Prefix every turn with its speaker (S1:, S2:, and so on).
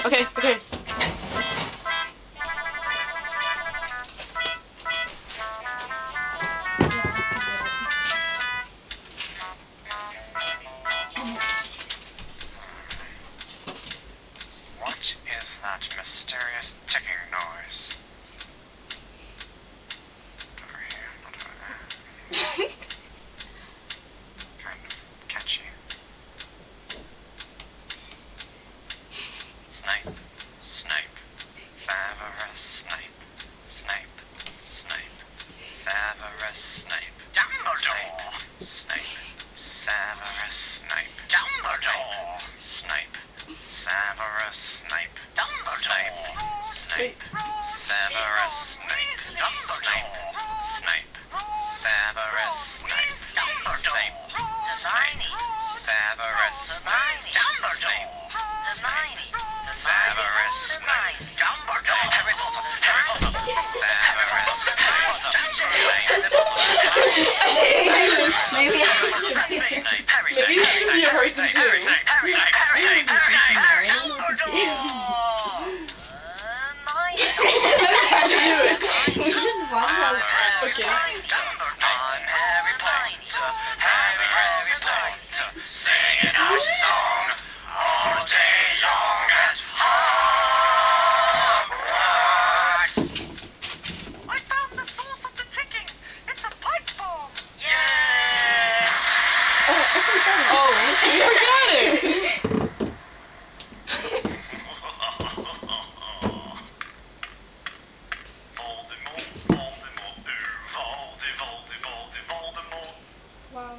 S1: Okay, okay.
S2: What is that mysterious ticking noise? Not over here, not over there. Kind of catchy. Snape, Snape, Severus Snape, Snape, Snape, Severus Snape, Dumbledore, Snape, Severus Snape, Dumbledore, Snape, Severus Snape, Dumbledore, Snape, Severus Snape, Dumbledore, Snape, Severus Snape, Dumbledore, Snape, Severus Snape, Dumbledore, Snape, Severus Snape, Dumbledore, Harry Potter, Harry Potter, Severus
S1: Maybe
S2: singing our song all day long at Hogwarts. I found the source of the ticking. It's a pipe bomb. Yeah.
S1: Oh, we forgot it!
S2: Voldemort.
S1: Wow.